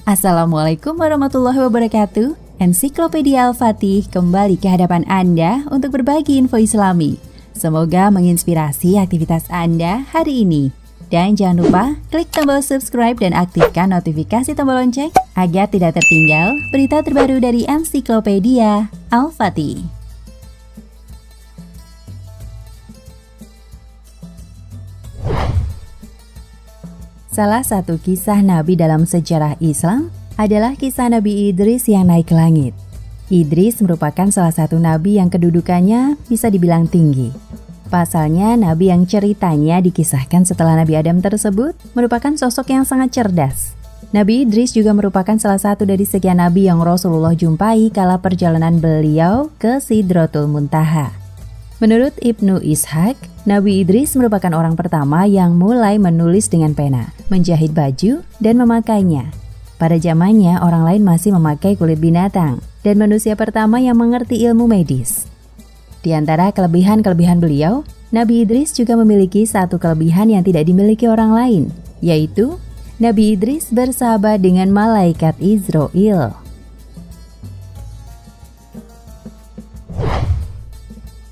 Assalamualaikum warahmatullahi wabarakatuh. Ensiklopedia Al-Fatih kembali ke hadapan Anda untuk berbagi info Islami. Semoga menginspirasi aktivitas Anda hari ini. Dan jangan lupa klik tombol subscribe dan aktifkan notifikasi tombol lonceng agar tidak tertinggal berita terbaru dari Ensiklopedia Al-Fatih. Salah satu kisah Nabi dalam sejarah Islam adalah kisah Nabi Idris yang naik ke langit. Idris merupakan salah satu Nabi yang kedudukannya bisa dibilang tinggi. Pasalnya, Nabi yang ceritanya dikisahkan setelah Nabi Adam tersebut merupakan sosok yang sangat cerdas. Nabi Idris juga merupakan salah satu dari sekian Nabi yang Rasulullah jumpai kala perjalanan beliau ke Sidratul Muntaha. Menurut Ibnu Ishaq, Nabi Idris merupakan orang pertama yang mulai menulis dengan pena, menjahit baju, dan memakainya. Pada zamannya, orang lain masih memakai kulit binatang, dan manusia pertama yang mengerti ilmu medis. Di antara kelebihan-kelebihan beliau, Nabi Idris juga memiliki satu kelebihan yang tidak dimiliki orang lain, yaitu Nabi Idris bersahabat dengan malaikat Israil.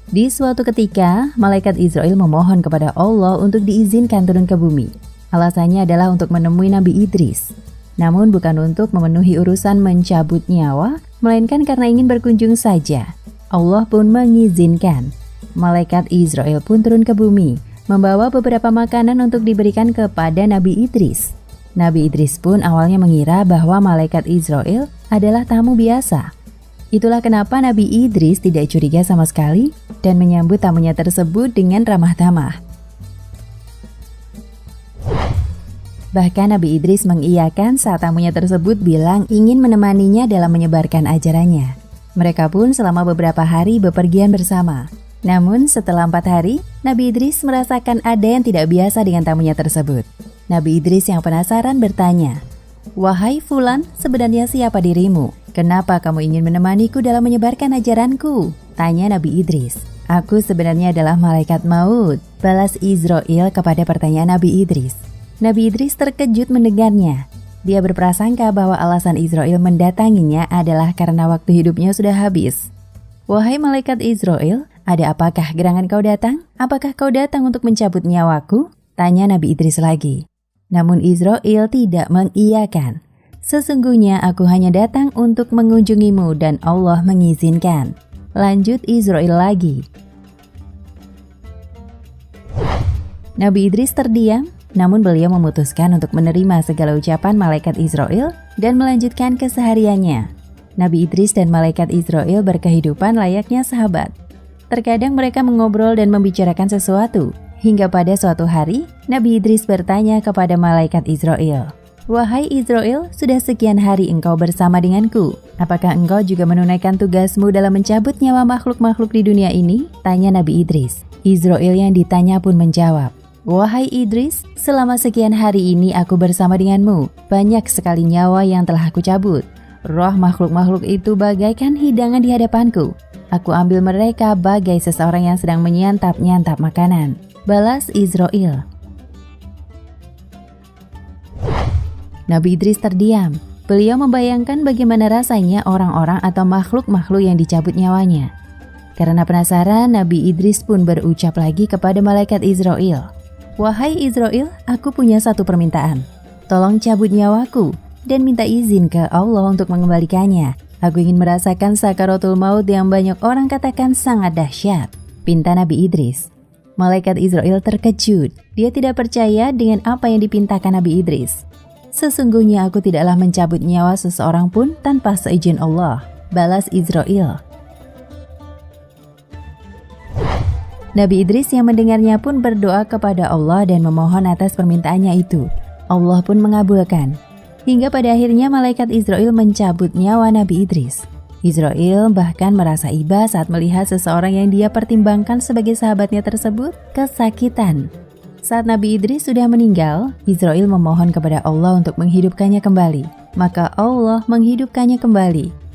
Di suatu ketika, malaikat Israil memohon kepada Allah untuk diizinkan turun ke bumi. Alasannya adalah untuk menemui Nabi Idris. Namun bukan untuk memenuhi urusan mencabut nyawa, melainkan karena ingin berkunjung saja. Allah pun mengizinkan. Malaikat Israil pun turun ke bumi, membawa beberapa makanan untuk diberikan kepada Nabi Idris. Nabi Idris pun awalnya mengira bahwa malaikat Israil adalah tamu biasa. Itulah kenapa Nabi Idris tidak curiga sama sekali dan menyambut tamunya tersebut dengan ramah tamah. Bahkan Nabi Idris mengiyakan saat tamunya tersebut bilang ingin menemaninya dalam menyebarkan ajarannya. Mereka pun selama beberapa hari bepergian bersama. Namun setelah 4 hari, Nabi Idris merasakan ada yang tidak biasa dengan tamunya tersebut. Nabi Idris yang penasaran bertanya, "Wahai Fulan, sebenarnya siapa dirimu? Kenapa kamu ingin menemaniku dalam menyebarkan ajaranku?" Tanya Nabi Idris. "Aku sebenarnya adalah malaikat maut," balas Israil kepada pertanyaan Nabi Idris. Nabi Idris terkejut mendengarnya. Dia berprasangka bahwa alasan Israil mendatanginya adalah karena waktu hidupnya sudah habis. "Wahai malaikat Israil, ada apakah gerangan kau datang? Apakah kau datang untuk mencabut nyawaku?" Tanya Nabi Idris lagi. Namun Israil tidak mengiyakan. "Sesungguhnya aku hanya datang untuk mengunjungimu dan Allah mengizinkan." Lanjut Israil lagi. Nabi Idris terdiam, namun beliau memutuskan untuk menerima segala ucapan malaikat Israil dan melanjutkan kesehariannya. Nabi Idris dan malaikat Israil berkehidupan layaknya sahabat. Terkadang mereka mengobrol dan membicarakan sesuatu, hingga pada suatu hari, Nabi Idris bertanya kepada malaikat Israil, "Wahai Israil, sudah sekian hari engkau bersama denganku. Apakah engkau juga menunaikan tugasmu dalam mencabut nyawa makhluk-makhluk di dunia ini?" Tanya Nabi Idris. Israil yang ditanya pun menjawab, "Wahai Idris, selama sekian hari ini aku bersama denganmu. Banyak sekali nyawa yang telah aku cabut. Roh makhluk-makhluk itu bagaikan hidangan di hadapanku. Aku ambil mereka bagai seseorang yang sedang menyantap-nyantap makanan." Balas Israil. Nabi Idris terdiam. Beliau membayangkan bagaimana rasanya orang-orang atau makhluk-makhluk yang dicabut nyawanya. Karena penasaran, Nabi Idris pun berucap lagi kepada malaikat Israil, "Wahai Israil, aku punya satu permintaan. Tolong cabut nyawaku dan minta izin ke Allah untuk mengembalikannya. Aku ingin merasakan sakaratul maut yang banyak orang katakan sangat dahsyat." Pinta Nabi Idris. Malaikat Israil terkejut. Dia tidak percaya dengan apa yang dipintakan Nabi Idris. "Sesungguhnya aku tidaklah mencabut nyawa seseorang pun tanpa seizin Allah," balas Israil. Nabi Idris yang mendengarnya pun berdoa kepada Allah dan memohon atas permintaannya itu. Allah pun mengabulkan. Hingga pada akhirnya malaikat Israil mencabut nyawa Nabi Idris. Israil bahkan merasa iba saat melihat seseorang yang dia pertimbangkan sebagai sahabatnya tersebut kesakitan. Saat Nabi Idris sudah meninggal, Israil memohon kepada Allah untuk menghidupkannya kembali. Maka Allah menghidupkannya kembali.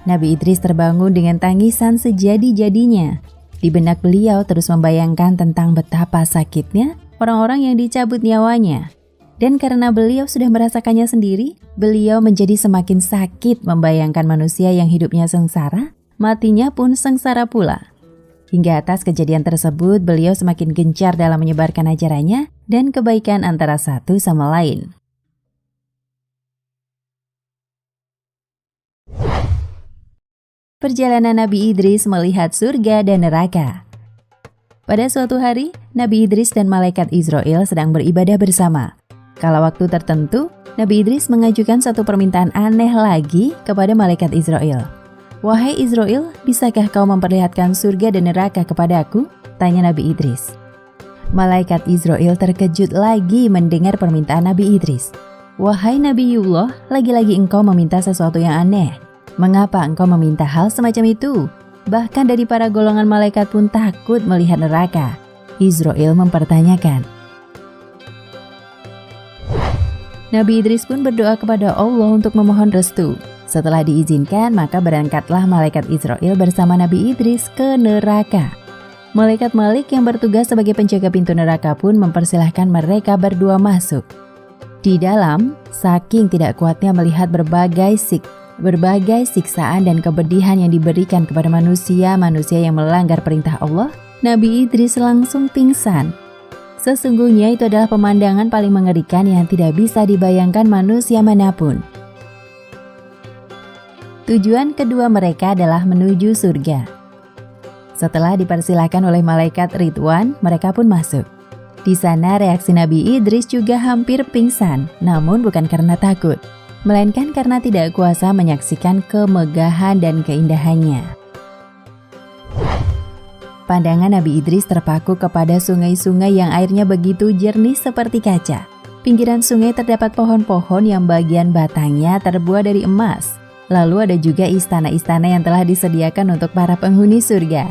Nabi Idris terbangun dengan tangisan sejadi-jadinya. Di benak beliau terus membayangkan tentang betapa sakitnya orang-orang yang dicabut nyawanya. Dan karena beliau sudah merasakannya sendiri, beliau menjadi semakin sakit membayangkan manusia yang hidupnya sengsara, matinya pun sengsara pula. Hingga atas kejadian tersebut, beliau semakin gencar dalam menyebarkan ajarannya dan kebaikan antara satu sama lain. Perjalanan Nabi Idris melihat surga dan neraka. Pada suatu hari, Nabi Idris dan malaikat Israil sedang beribadah bersama. Kala waktu tertentu, Nabi Idris mengajukan satu permintaan aneh lagi kepada malaikat Israil. "Wahai Israil, bisakah kau memperlihatkan surga dan neraka kepadaku?" tanya Nabi Idris. Malaikat Israil terkejut lagi mendengar permintaan Nabi Idris. "Wahai Nabiullah, lagi-lagi engkau meminta sesuatu yang aneh. Mengapa engkau meminta hal semacam itu? Bahkan dari para golongan malaikat pun takut melihat neraka." Israil mempertanyakan. Nabi Idris pun berdoa kepada Allah untuk memohon restu. Setelah diizinkan, maka berangkatlah malaikat Israil bersama Nabi Idris ke neraka. Malaikat Malik yang bertugas sebagai penjaga pintu neraka pun mempersilahkan mereka berdua masuk. Di dalam, saking tidak kuatnya melihat berbagai siksaan dan kepedihan yang diberikan kepada manusia yang melanggar perintah Allah, Nabi Idris langsung pingsan. Sesungguhnya itu adalah pemandangan paling mengerikan yang tidak bisa dibayangkan manusia manapun. Tujuan kedua mereka adalah menuju surga. Setelah dipersilahkan oleh malaikat Ridwan, mereka pun masuk. Di sana reaksi Nabi Idris juga hampir pingsan, namun bukan karena takut, melainkan karena tidak kuasa menyaksikan kemegahan dan keindahannya. Pandangan Nabi Idris terpaku kepada sungai-sungai yang airnya begitu jernih seperti kaca. Pinggiran sungai terdapat pohon-pohon yang bagian batangnya terbuat dari emas. Lalu ada juga istana-istana yang telah disediakan untuk para penghuni surga.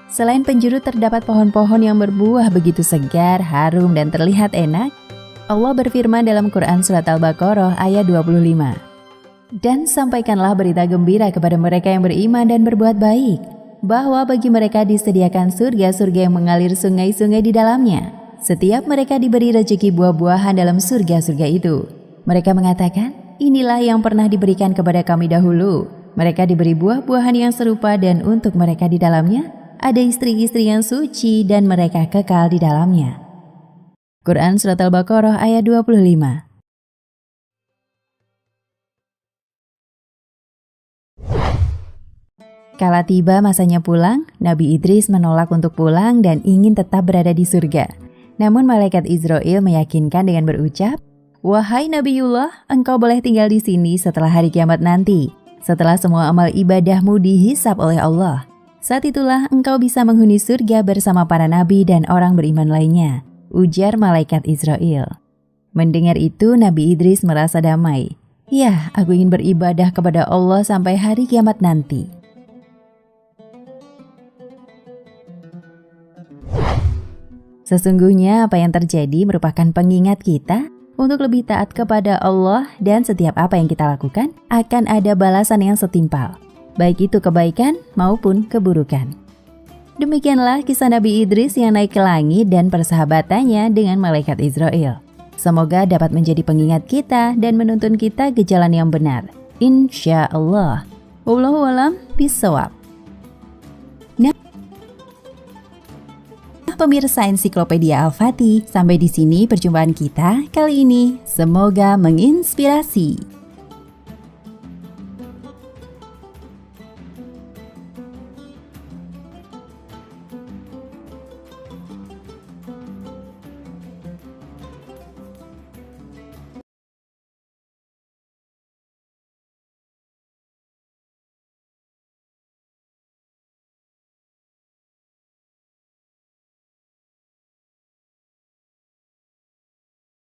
Selain penjuru terdapat pohon-pohon yang berbuah begitu segar, harum, dan terlihat enak. Allah berfirman dalam Quran Surat Al-Baqarah ayat 25. "Dan sampaikanlah berita gembira kepada mereka yang beriman dan berbuat baik, bahwa bagi mereka disediakan surga-surga yang mengalir sungai-sungai di dalamnya. Setiap mereka diberi rezeki buah-buahan dalam surga-surga itu. Mereka mengatakan, inilah yang pernah diberikan kepada kami dahulu. Mereka diberi buah-buahan yang serupa dan untuk mereka di dalamnya ada istri-istri yang suci dan mereka kekal di dalamnya." Quran Surat Al-Baqarah ayat 25. Kala tiba masanya pulang, Nabi Idris menolak untuk pulang dan ingin tetap berada di surga. Namun malaikat Israil meyakinkan dengan berucap, "Wahai Nabiullah, engkau boleh tinggal di sini setelah hari kiamat nanti, setelah semua amal ibadahmu dihisab oleh Allah. Saat itulah engkau bisa menghuni surga bersama para nabi dan orang beriman lainnya," ujar malaikat Israil. Mendengar itu, Nabi Idris merasa damai. "Ya, aku ingin beribadah kepada Allah sampai hari kiamat nanti." Sesungguhnya apa yang terjadi merupakan pengingat kita untuk lebih taat kepada Allah, dan setiap apa yang kita lakukan akan ada balasan yang setimpal, baik itu kebaikan maupun keburukan. Demikianlah kisah Nabi Idris yang naik ke langit dan persahabatannya dengan malaikat Israil. Semoga dapat menjadi pengingat kita dan menuntun kita ke jalan yang benar. Insya Allah. Wallahu a'lam bishawab. Pemirsa Ensiklopedia Al-Fatih, sampai di sini perjumpaan kita kali ini. Semoga menginspirasi.